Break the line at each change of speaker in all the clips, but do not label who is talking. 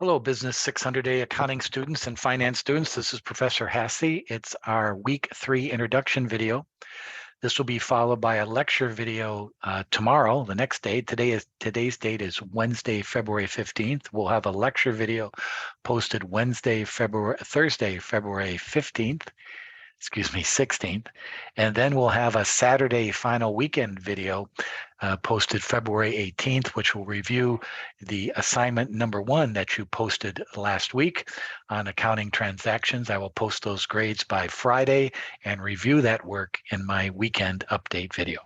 Hello, Business 600A accounting students and finance students. This is Professor Hassey. It's our week 3 introduction video. This will be followed by a lecture video tomorrow, the next day. Today's date is Wednesday, February 15th. We'll have a lecture video posted Thursday, February 15th. 16th. And then we'll have a Saturday final weekend video posted February 18th, which will review the assignment number 1 that you posted last week on accounting transactions. I will post those grades by Friday and review that work in my weekend update video.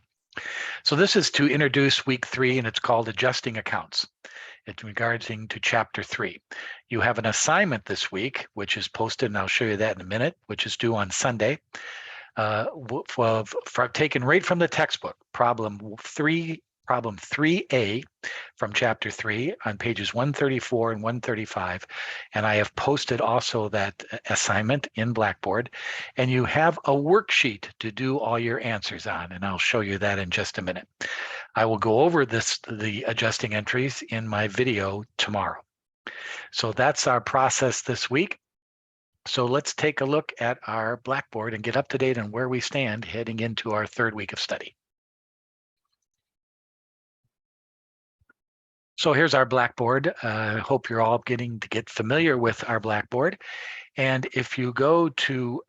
So this is to introduce week 3, and it's called Adjusting Accounts. It's regarding to chapter 3. You have an assignment this week, which is posted, and I'll show you that in a minute, which is due on Sunday, taken right from the textbook, problem 3A from chapter 3 on pages 134 and 135. And I have posted also that assignment in Blackboard. And you have a worksheet to do all your answers on, and I'll show you that in just a minute. I will go over the adjusting entries in my video tomorrow. So that's our process this week. So let's take a look at our Blackboard and get up to date on where we stand heading into our 3rd week of study. So here's our Blackboard. I hope you're all getting to get familiar with our Blackboard. And if you go to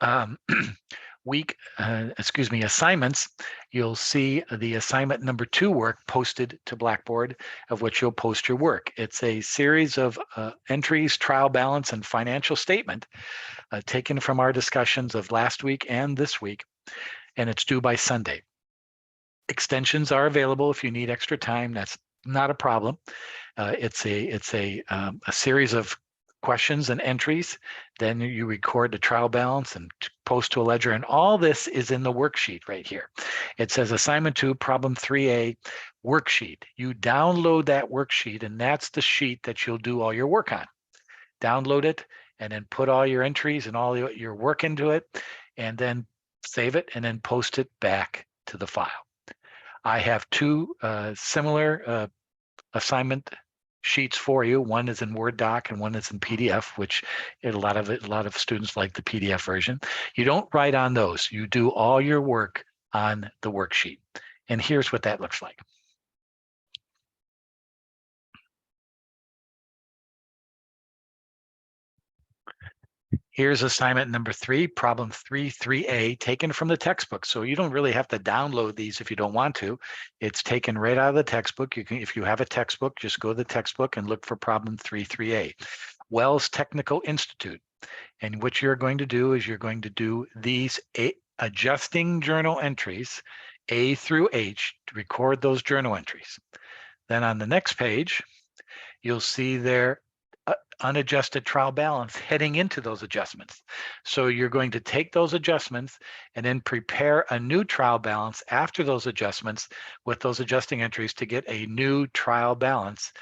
assignments, you'll see the assignment number 2 work posted to Blackboard, of which you'll post your work. It's a series of entries, trial balance, and financial statement taken from our discussions of last week and this week, and it's due by Sunday. Extensions are available if you need extra time. That's not a problem. It's a series of questions and entries. Then you record the trial balance and post to a ledger, and all this is in the worksheet right here. It says assignment 2, problem 3A, worksheet. You download that worksheet, and that's the sheet that you'll do all your work on. Download it, and then put all your entries and all your work into it, and then save it, and then post it back to the file. I have 2 similar assignment sheets for you. One is in Word doc and one is in PDF, which a lot of students like the PDF version. You don't write on those. You do all your work on the worksheet. And here's what that looks like. Here's assignment number 3, problem 3A, taken from the textbook. So you don't really have to download these if you don't want to. It's taken right out of the textbook. You can, if you have a textbook, just go to the textbook and look for problem 3A. Wells Technical Institute. And what you're going to do is you're going to do these adjusting journal entries, A through H, to record those journal entries. Then on the next page, you'll see there unadjusted trial balance heading into those adjustments. So you're going to take those adjustments and then prepare a new trial balance after those adjustments with those adjusting entries to get a new trial balance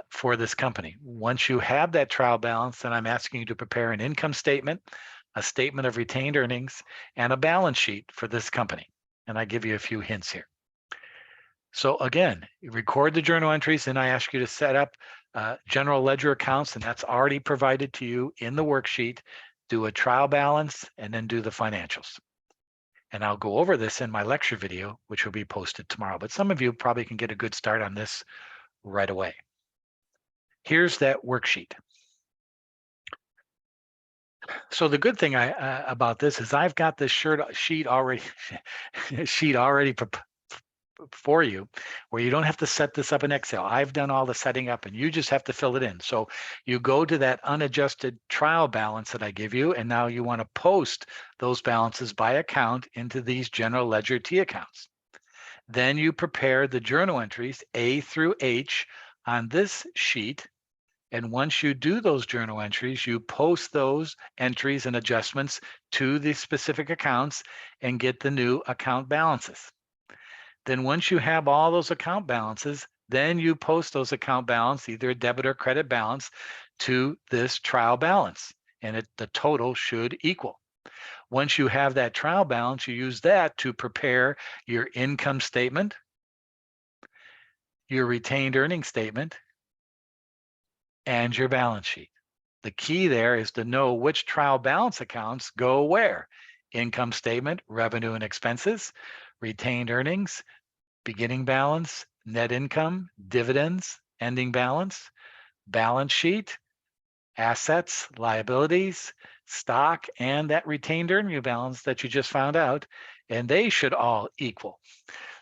for this company. Once you have that trial balance, then I'm asking you to prepare an income statement, a statement of retained earnings, and a balance sheet for this company. And I give you a few hints here. So again, you record the journal entries, and I ask you to set up general ledger accounts, and that's already provided to you in the worksheet. Do a trial balance and then do the financials. And I'll go over this in my lecture video, which will be posted tomorrow. But some of you probably can get a good start on this right away. Here's that worksheet. So the good thing about this is I've got this sheet already for you, where you don't have to set this up in Excel. I've done all the setting up, and you just have to fill it in. So you go to that unadjusted trial balance that I give you, and now you want to post those balances by account into these general ledger T accounts. Then you prepare the journal entries A through H on this sheet. And once you do those journal entries, you post those entries and adjustments to the specific accounts and get the new account balances. Then once you have all those account balances, then you post those account balance, either a debit or credit balance, to this trial balance, and the total should equal. Once you have that trial balance, you use that to prepare your income statement, your retained earnings statement, and your balance sheet. The key there is to know which trial balance accounts go where. Income statement, revenue and expenses, retained earnings, beginning balance, net income, dividends, ending balance, balance sheet, assets, liabilities, stock, and that retained earning balance that you just found out, and they should all equal.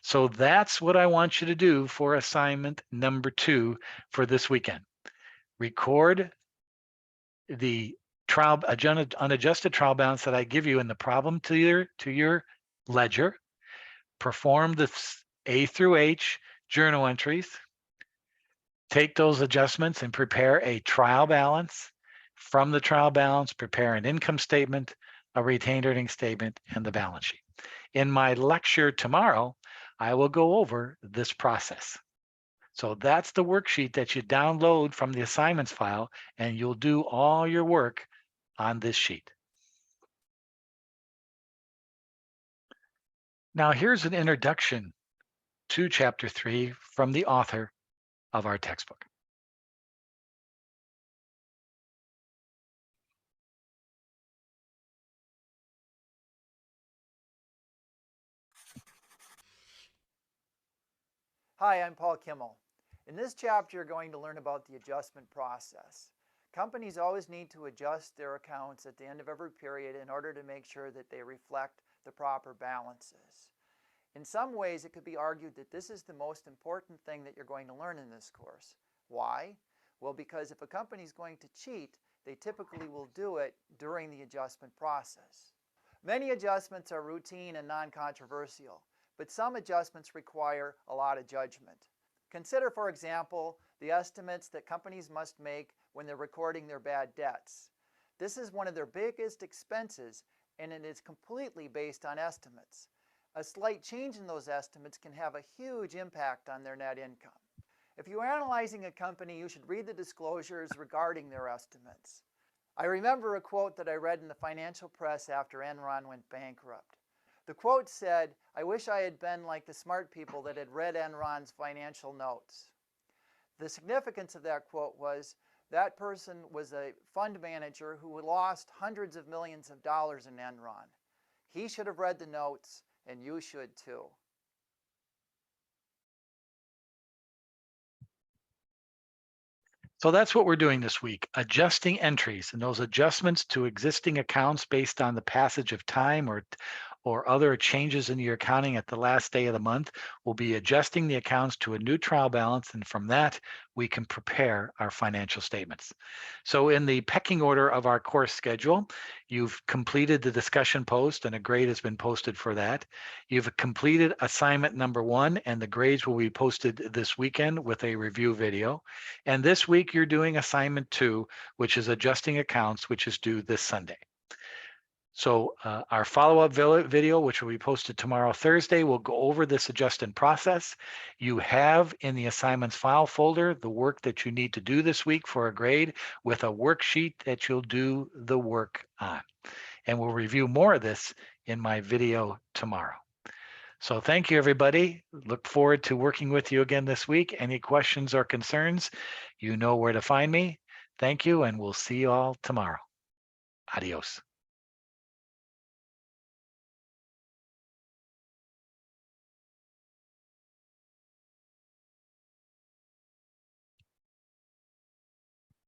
So that's what I want you to do for assignment number 2 for this weekend. Record the unadjusted trial balance that I give you in the problem to your ledger. Perform the A through H journal entries. Take those adjustments and prepare a trial balance. From the trial balance, prepare an income statement, a retained earnings statement, and the balance sheet. In my lecture tomorrow, I will go over this process. So that's the worksheet that you download from the assignments file, and you'll do all your work on this sheet. Now here's an introduction to chapter 3 from the author of our textbook.
Hi, I'm Paul Kimmel. In this chapter, you're going to learn about the adjustment process. Companies always need to adjust their accounts at the end of every period in order to make sure that they reflect the proper balances. In some ways, it could be argued that this is the most important thing that you're going to learn in this course. Why? Well, because if a company is going to cheat, they typically will do it during the adjustment process. Many adjustments are routine and non-controversial, but some adjustments require a lot of judgment. Consider, for example, the estimates that companies must make when they're recording their bad debts. This is one of their biggest expenses, and it is completely based on estimates. A slight change in those estimates can have a huge impact on their net income. If you're analyzing a company, you should read the disclosures regarding their estimates. I remember a quote that I read in the financial press after Enron went bankrupt. The quote said, "I wish I had been like the smart people that had read Enron's financial notes." The significance of that quote was that person was a fund manager who lost hundreds of millions of dollars in Enron. He should have read the notes, and you should too.
So that's what we're doing this week, adjusting entries, and those adjustments to existing accounts based on the passage of time or other changes in your accounting at the last day of the month. We'll be adjusting the accounts to a new trial balance, and from that, we can prepare our financial statements. So in the pecking order of our course schedule, you've completed the discussion post, and a grade has been posted for that. You've completed assignment number 1, and the grades will be posted this weekend with a review video. And this week, you're doing assignment 2, which is adjusting accounts, which is due this Sunday. So our follow-up video, which will be posted tomorrow, Thursday, will go over this adjusting process. You have in the assignments file folder the work that you need to do this week for a grade with a worksheet that you'll do the work on. And we'll review more of this in my video tomorrow. So thank you, everybody. Look forward to working with you again this week. Any questions or concerns, you know where to find me. Thank you, and we'll see you all tomorrow. Adios.